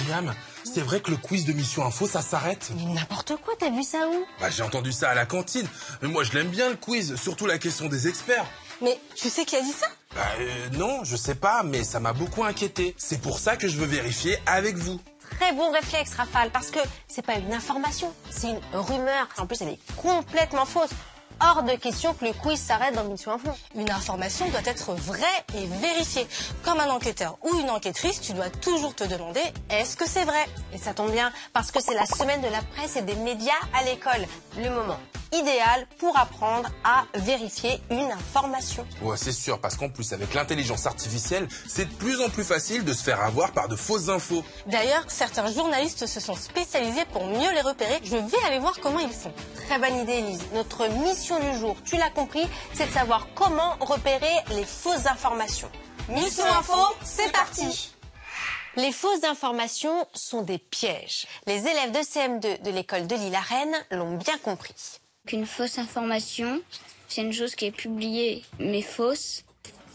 Myriam, c'est vrai que le quiz de Mission Info, ça s'arrête? Mais n'importe quoi, t'as vu ça où? Bah j'ai entendu ça à la cantine. Mais moi je l'aime bien le quiz, surtout la question des experts. Mais tu sais qui a dit ça? Bah non, je sais pas, mais ça m'a beaucoup inquiété. C'est pour ça que je veux vérifier avec vous. Très bon réflexe, Rafale, parce que c'est pas une information, c'est une rumeur. En plus, elle est complètement fausse. Hors de question que le quiz s'arrête dans Mission Info. Une information doit être vraie et vérifiée. Comme un enquêteur ou une enquêtrice, tu dois toujours te demander est-ce que c'est vrai? Et ça tombe bien, parce que c'est la semaine de la presse et des médias à l'école. Le moment idéal pour apprendre à vérifier une information. Ouais, c'est sûr, parce qu'en plus, avec l'intelligence artificielle, c'est de plus en plus facile de se faire avoir par de fausses infos. D'ailleurs, certains journalistes se sont spécialisés pour mieux les repérer. Je vais aller voir comment ils font. Très bonne idée, Elise. Notre mission du jour, tu l'as compris, c'est de savoir comment repérer les fausses informations. Mission Info, c'est parti! Les fausses informations sont des pièges. Les élèves de CM2 de l'école de Lille-Arène l'ont bien compris. Qu'une fausse information, c'est une chose qui est publiée mais fausse.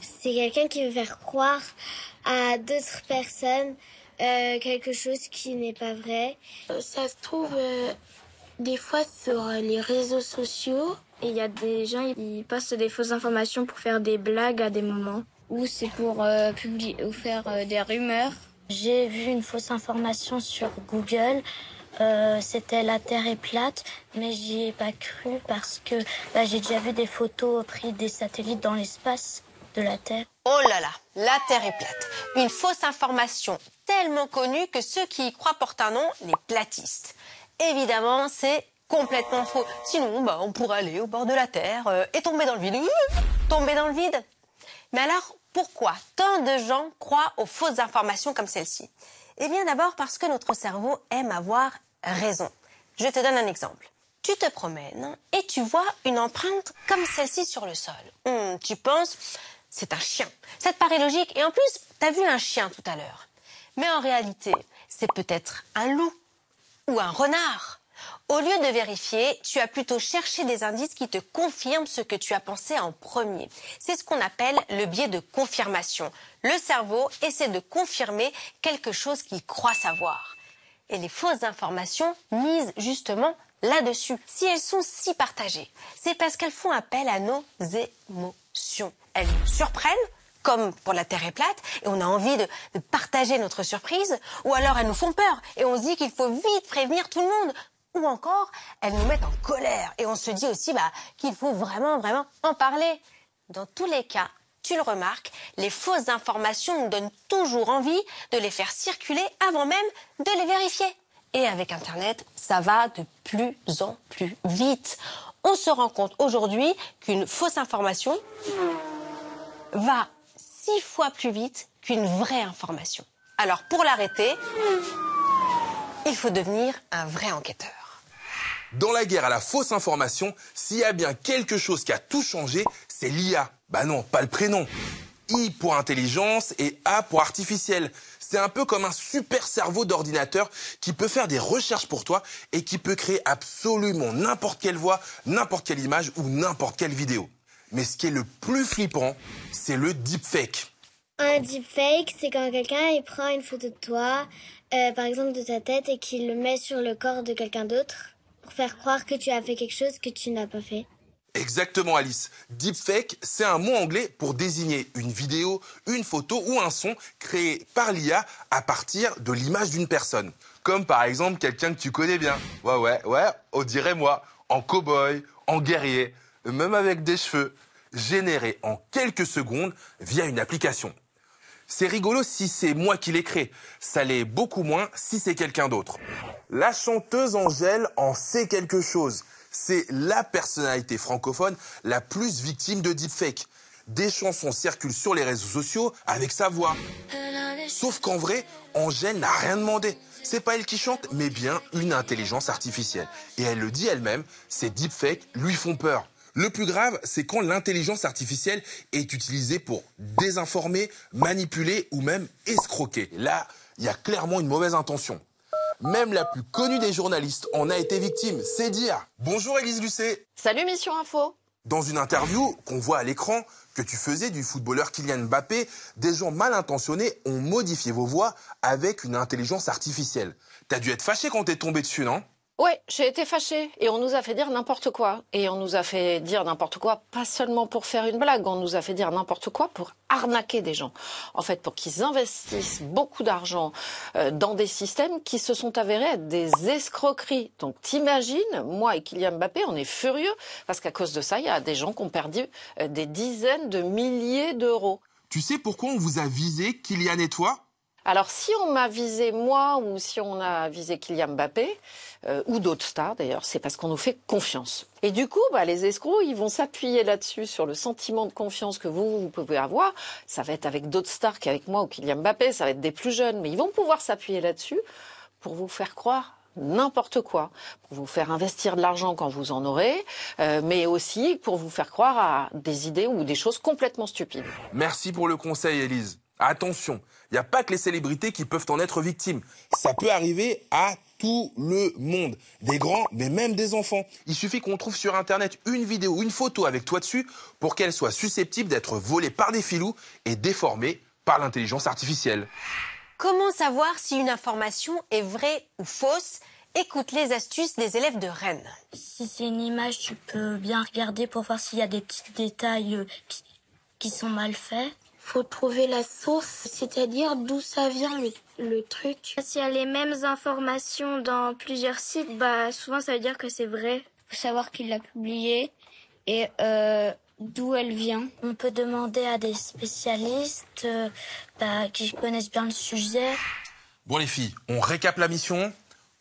C'est quelqu'un qui veut faire croire à d'autres personnes quelque chose qui n'est pas vrai. Ça se trouve des fois sur les réseaux sociaux. Et il y a des gens qui postent des fausses informations pour faire des blagues à des moments. Ou c'est pour publier ou faire des rumeurs. J'ai vu une fausse information sur Google. C'était la Terre est plate, mais j'y ai pas cru parce que j'ai déjà vu des photos prises des satellites dans l'espace de la Terre. Oh là là, la Terre est plate. Une fausse information tellement connue que ceux qui y croient portent un nom, les platistes. Évidemment, c'est complètement faux. Sinon, on pourrait aller au bord de la Terre et tomber dans le vide. Tomber dans le vide. Mais alors, pourquoi tant de gens croient aux fausses informations comme celle-ci? Eh bien d'abord parce que notre cerveau aime avoir raison. Je te donne un exemple. Tu te promènes et tu vois une empreinte comme celle-ci sur le sol. Tu penses, c'est un chien. Ça te paraît logique et en plus, tu as vu un chien tout à l'heure. Mais en réalité, c'est peut-être un loup ou un renard. Au lieu de vérifier, tu as plutôt cherché des indices qui te confirment ce que tu as pensé en premier. C'est ce qu'on appelle le biais de confirmation. Le cerveau essaie de confirmer quelque chose qu'il croit savoir. Et les fausses informations misent justement là-dessus. Si elles sont si partagées, c'est parce qu'elles font appel à nos émotions. Elles nous surprennent, comme pour la Terre est plate, et on a envie de partager notre surprise, ou alors elles nous font peur, et on se dit qu'il faut vite prévenir tout le monde. Ou encore, elles nous mettent en colère et on se dit aussi qu'il faut vraiment en parler. Dans tous les cas, tu le remarques, les fausses informations nous donnent toujours envie de les faire circuler avant même de les vérifier. Et avec Internet, ça va de plus en plus vite. On se rend compte aujourd'hui qu'une fausse information va 6 fois plus vite qu'une vraie information. Alors pour l'arrêter, il faut devenir un vrai enquêteur. Dans la guerre à la fausse information, s'il y a bien quelque chose qui a tout changé, c'est l'IA. Bah non, pas le prénom. I pour intelligence et A pour artificiel. C'est un peu comme un super cerveau d'ordinateur qui peut faire des recherches pour toi et qui peut créer absolument n'importe quelle voix, n'importe quelle image ou n'importe quelle vidéo. Mais ce qui est le plus flippant, c'est le deepfake. Un deepfake, c'est quand quelqu'un il prend une photo de toi, par exemple de ta tête, et qu'il le met sur le corps de quelqu'un d'autre pour faire croire que tu as fait quelque chose que tu n'as pas fait. Exactement, Alice. Deepfake, c'est un mot anglais pour désigner une vidéo, une photo ou un son créé par l'IA à partir de l'image d'une personne. Comme par exemple quelqu'un que tu connais bien. Ouais, on dirait moi, en cow-boy, en guerrier, même avec des cheveux, générés en quelques secondes via une application. C'est rigolo si c'est moi qui l'ai créé. Ça l'est beaucoup moins si c'est quelqu'un d'autre. La chanteuse Angèle en sait quelque chose. C'est la personnalité francophone la plus victime de deepfake. Des chansons circulent sur les réseaux sociaux avec sa voix. Sauf qu'en vrai, Angèle n'a rien demandé. C'est pas elle qui chante, mais bien une intelligence artificielle. Et elle le dit elle-même, ces deepfakes lui font peur. Le plus grave, c'est quand l'intelligence artificielle est utilisée pour désinformer, manipuler ou même escroquer. Là, il y a clairement une mauvaise intention. Même la plus connue des journalistes en a été victime, c'est dire. Bonjour Élise Lucet. Salut Mission Info. Dans une interview qu'on voit à l'écran, que tu faisais du footballeur Kylian Mbappé, des gens mal intentionnés ont modifié vos voix avec une intelligence artificielle. T'as dû être fâché quand t'es tombé dessus, non? Ouais, j'ai été fâchée et on nous a fait dire n'importe quoi. Et on nous a fait dire n'importe quoi, pas seulement pour faire une blague, on nous a fait dire n'importe quoi pour arnaquer des gens. En fait, pour qu'ils investissent beaucoup d'argent dans des systèmes qui se sont avérés être des escroqueries. Donc t'imagines, moi et Kylian Mbappé, on est furieux parce qu'à cause de ça, il y a des gens qui ont perdu des dizaines de milliers d'euros. Tu sais pourquoi on vous a visé, Kylian et toi? Alors, si on m'a visé moi ou si on a visé Kylian Mbappé, ou d'autres stars d'ailleurs, c'est parce qu'on nous fait confiance. Et du coup, les escrocs, ils vont s'appuyer là-dessus, sur le sentiment de confiance que vous pouvez avoir. Ça va être avec d'autres stars qu'avec moi ou Kylian Mbappé, ça va être des plus jeunes, mais ils vont pouvoir s'appuyer là-dessus pour vous faire croire n'importe quoi, pour vous faire investir de l'argent quand vous en aurez, mais aussi pour vous faire croire à des idées ou des choses complètement stupides. Merci pour le conseil, Élise. Attention, il n'y a pas que les célébrités qui peuvent en être victimes. Ça peut arriver à tout le monde, des grands, mais même des enfants. Il suffit qu'on trouve sur Internet une vidéo ou une photo avec toi dessus pour qu'elle soit susceptible d'être volée par des filous et déformée par l'intelligence artificielle. Comment savoir si une information est vraie ou fausse? Écoute les astuces des élèves de Rennes. Si c'est une image, tu peux bien regarder pour voir s'il y a des petits détails qui sont mal faits. Faut trouver la source, c'est-à-dire d'où ça vient le truc. S'il y a les mêmes informations dans plusieurs sites, souvent ça veut dire que c'est vrai. Faut savoir qui l'a publié et d'où elle vient. On peut demander à des spécialistes qui connaissent bien le sujet. Bon les filles, on récap la mission.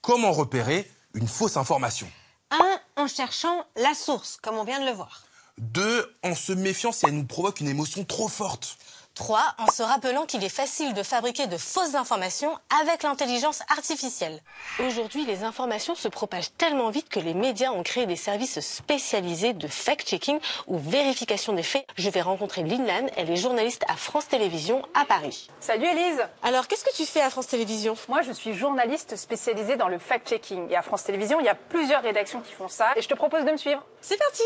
Comment repérer une fausse information? 1. En cherchant la source, comme on vient de le voir. 2. En se méfiant si elle nous provoque une émotion trop forte. 3. En se rappelant qu'il est facile de fabriquer de fausses informations avec l'intelligence artificielle. Aujourd'hui, les informations se propagent tellement vite que les médias ont créé des services spécialisés de fact-checking ou vérification des faits. Je vais rencontrer Lynn Lan, elle est journaliste à France Télévisions à Paris. Salut Élise. Alors, qu'est-ce que tu fais à France Télévisions? Moi, je suis journaliste spécialisée dans le fact-checking. Et à France Télévisions, il y a plusieurs rédactions qui font ça. Et je te propose de me suivre. C'est parti!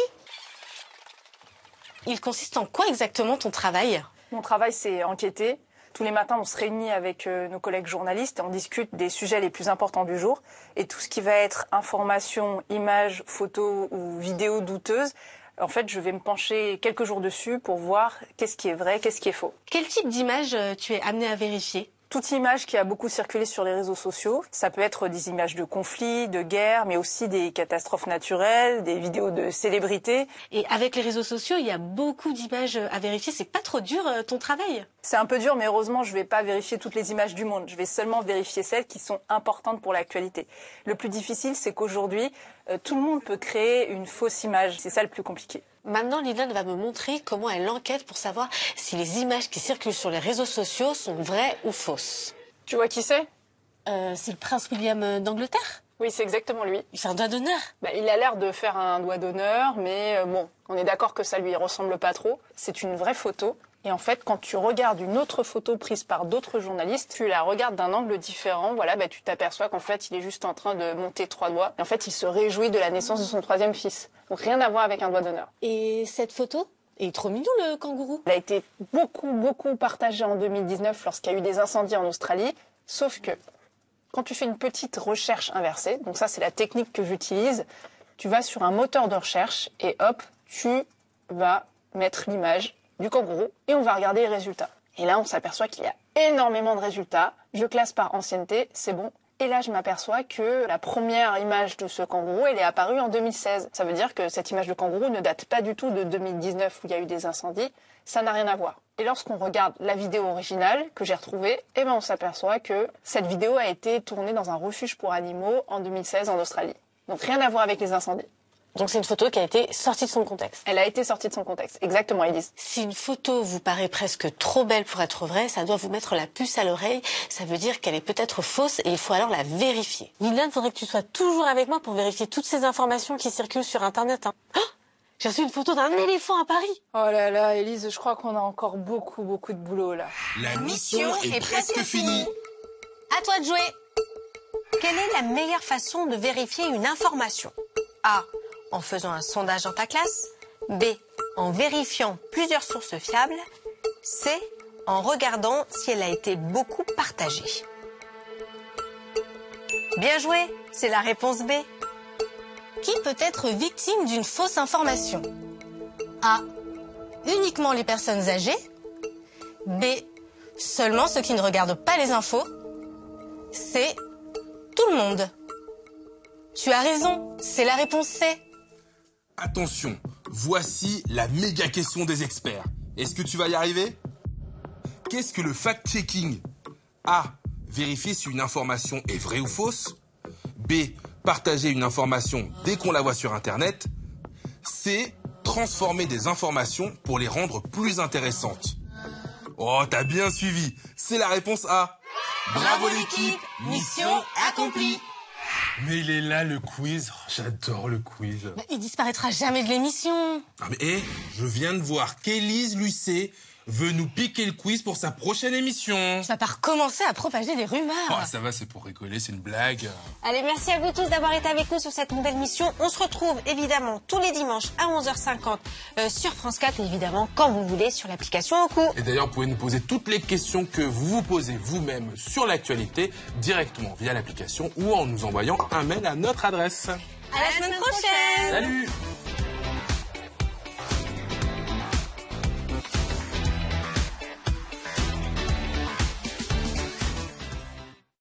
Il consiste en quoi exactement ton travail? Mon travail, c'est enquêter. Tous les matins, on se réunit avec nos collègues journalistes et on discute des sujets les plus importants du jour. Et tout ce qui va être information, images, photos ou vidéos douteuses, en fait, je vais me pencher quelques jours dessus pour voir qu'est-ce qui est vrai, qu'est-ce qui est faux. Quel type d'image tu es amené à vérifier? Toute image qui a beaucoup circulé sur les réseaux sociaux, ça peut être des images de conflits, de guerres, mais aussi des catastrophes naturelles, des vidéos de célébrités. Et avec les réseaux sociaux, il y a beaucoup d'images à vérifier. C'est pas trop dur ton travail? C'est un peu dur, mais heureusement, je vais pas vérifier toutes les images du monde. Je vais seulement vérifier celles qui sont importantes pour l'actualité. Le plus difficile, c'est qu'aujourd'hui, tout le monde peut créer une fausse image. C'est ça le plus compliqué. Maintenant, Lynn va me montrer comment elle enquête pour savoir si les images qui circulent sur les réseaux sociaux sont vraies ou fausses. Tu vois qui c'est? C'est le prince William d'Angleterre? Oui, c'est exactement lui. Il fait un doigt d'honneur? Il a l'air de faire un doigt d'honneur, mais bon, on est d'accord que ça lui ressemble pas trop. C'est une vraie photo. Et en fait, quand tu regardes une autre photo prise par d'autres journalistes, tu la regardes d'un angle différent. Voilà, tu t'aperçois qu'en fait, il est juste en train de monter 3 doigts. Et en fait, il se réjouit de la naissance de son 3e fils. Donc rien à voir avec un doigt d'honneur. Et cette photo? Il est trop mignon, le kangourou. Elle a été beaucoup partagée en 2019 lorsqu'il y a eu des incendies en Australie. Sauf que quand tu fais une petite recherche inversée, donc ça c'est la technique que j'utilise, tu vas sur un moteur de recherche et hop, tu vas mettre l'image du kangourou et on va regarder les résultats. Et là, on s'aperçoit qu'il y a énormément de résultats. Je classe par ancienneté, c'est bon. Et là, je m'aperçois que la première image de ce kangourou, elle est apparue en 2016. Ça veut dire que cette image de kangourou ne date pas du tout de 2019 où il y a eu des incendies. Ça n'a rien à voir. Et lorsqu'on regarde la vidéo originale que j'ai retrouvée, on s'aperçoit que cette vidéo a été tournée dans un refuge pour animaux en 2016 en Australie. Donc rien à voir avec les incendies. Donc c'est une photo qui a été sortie de son contexte. Elle a été sortie de son contexte, exactement, Élise. Si une photo vous paraît presque trop belle pour être vraie, ça doit vous mettre la puce à l'oreille. Ça veut dire qu'elle est peut-être fausse et il faut alors la vérifier. Lynn, il faudrait que tu sois toujours avec moi pour vérifier toutes ces informations qui circulent sur Internet. Oh, j'ai reçu une photo d'un éléphant à Paris. Oh là là, Élise, je crois qu'on a encore beaucoup de boulot là. La mission est presque finie. À toi de jouer. Quelle est la meilleure façon de vérifier une information? A. En faisant un sondage dans ta classe. B. en vérifiant plusieurs sources fiables. C, en regardant si elle a été beaucoup partagée. Bien joué, c'est la réponse B. Qui peut être victime d'une fausse information? A. Uniquement les personnes âgées. B. Seulement ceux qui ne regardent pas les infos. C. Tout le monde. Tu as raison, c'est la réponse C. Attention, voici la méga question des experts. Est-ce que tu vas y arriver? Qu'est-ce que le fact-checking? A. Vérifier si une information est vraie ou fausse. B. Partager une information dès qu'on la voit sur Internet. C. Transformer des informations pour les rendre plus intéressantes. Oh, t'as bien suivi. C'est la réponse A. Bravo l'équipe, mission accomplie. Mais il est là le quiz. Oh, j'adore le quiz. Il disparaîtra jamais de l'émission. Ah mais je viens de voir qu'Élise Lucet veut nous piquer le quiz pour sa prochaine émission. Tu vas pas recommencer à propager des rumeurs. Oh, ça va, c'est pour rigoler, c'est une blague. Allez, merci à vous tous d'avoir été avec nous sur cette nouvelle mission. On se retrouve évidemment tous les dimanches à 11h50 sur France 4 et évidemment quand vous voulez sur l'application Oku. Et d'ailleurs, vous pouvez nous poser toutes les questions que vous vous posez vous-même sur l'actualité directement via l'application ou en nous envoyant un mail à notre adresse. À la semaine prochaine. Salut!